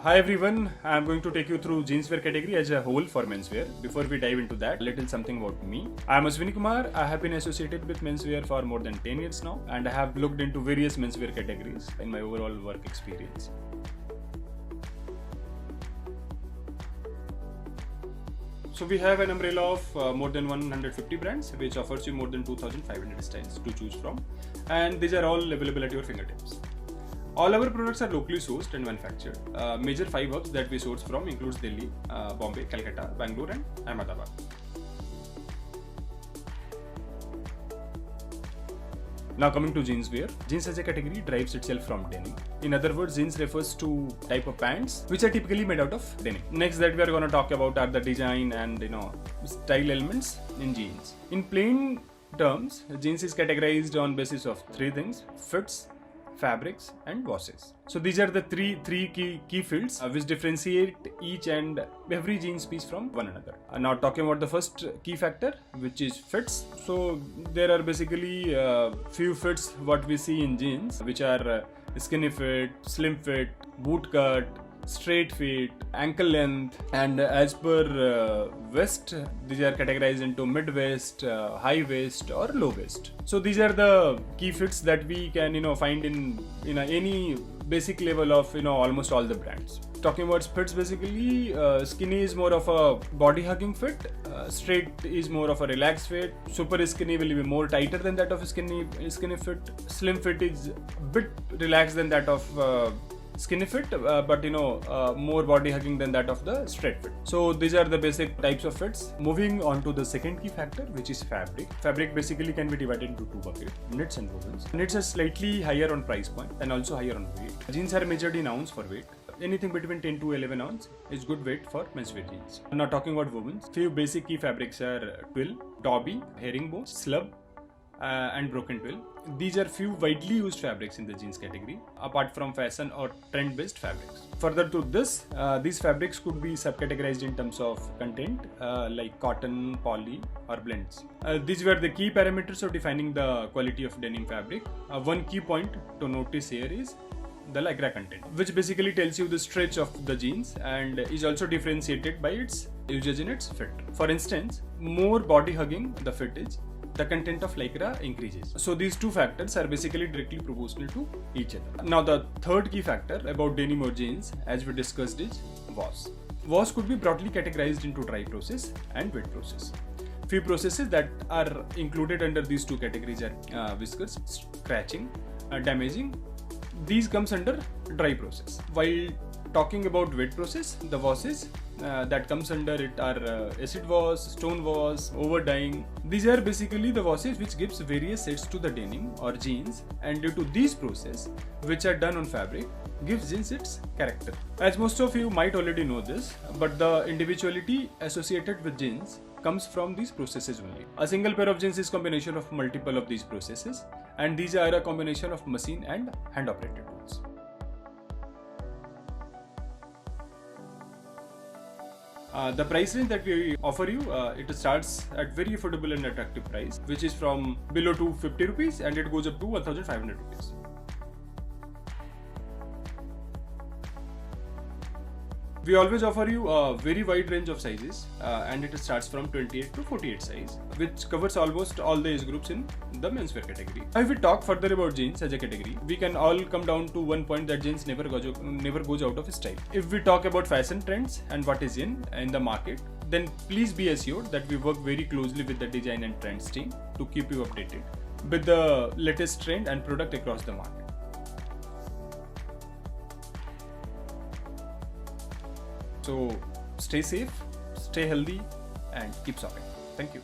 Hi everyone, I am going to take you through jeanswear category as a whole for menswear. Before we dive into that, a little something about me. I am Ashwini Kumar. I have been associated with menswear for more than 10 years now, and I have looked into various menswear categories in my overall work experience. So we have an umbrella of more than 150 brands, which offers you more than 2,500 styles to choose from, and these are all available at your fingertips. All our products are locally sourced and manufactured. Major 5 hubs that we source from includes Delhi, Bombay, Calcutta, Bangalore and Ahmedabad. Now coming to jeanswear. Jeans as a category derives itself from denim. In other words, jeans refers to type of pants which are typically made out of denim. Next that we are going to talk about are the design and style elements in jeans. In plain terms, jeans is categorized on basis of 3 things: fits, fabrics and washes. So these are the three key fields which differentiate each and every jeans piece from one another. Now talking about the first key factor, which is fits. So there are basically few fits what we see in jeans, which are skinny fit, slim fit, boot cut, straight fit, ankle length, and as per waist, these are categorized into mid waist, high waist or low waist. So these are the key fits that we can find in any basic level of almost all the brands. Talking about fits, basically skinny is more of a body hugging fit, straight is more of a relaxed fit, super skinny will be more tighter than that of skinny fit, slim fit is a bit relaxed than that of skinny fit, but more body hugging than that of the straight fit. So these are the basic types of fits. Moving on to the second key factor, which is fabric. Fabric basically can be divided into 2 buckets: knits and wovens. Knits are slightly higher on price point and also higher on weight. Jeans are measured in ounce for weight. Anything between 10 to 11 ounce is good weight for menswear jeans. Now talking about wovens, few basic key fabrics are twill, dobby, herringbone, slub, and broken twill. These are few widely used fabrics in the jeans category, apart from fashion or trend-based fabrics. Further to this, these fabrics could be subcategorized in terms of content, like cotton, poly, or blends. These were the key parameters of defining the quality of denim fabric. One key point to notice here is the Lycra content, which basically tells you the stretch of the jeans and is also differentiated by its usage in its fit. For instance, more body hugging the fit is, the content of Lycra increases. So these 2 factors are basically directly proportional to each other. Now the third key factor about denim or jeans, as we discussed, is wash. Wash could be broadly categorized into dry process and wet process. Few processes that are included under these 2 categories are whiskers, scratching, damaging. These comes under dry process. While talking about wet process, the washes that comes under it are acid wash, stone wash, over dyeing. These are basically the washes which gives various shades to the denim or jeans, and due to these process which are done on fabric, gives jeans its character. As most of you might already know this, but the individuality associated with jeans comes from these processes only. A single pair of jeans is combination of multiple of these processes, and these are a combination of machine and hand operated tools. The price range that we offer you, it starts at very affordable and attractive price, which is from below 250 rupees and it goes up to 1,500 rupees. We always offer you a very wide range of sizes, and it starts from 28 to 48 size, which covers almost all the age groups in the menswear category. If we talk further about jeans as a category, we can all come down to one point that jeans never goes out of style. If we talk about fashion trends and what is in the market, then please be assured that we work very closely with the design and trends team to keep you updated with the latest trend and product across the market. So stay safe, stay healthy, and keep shopping. Thank you.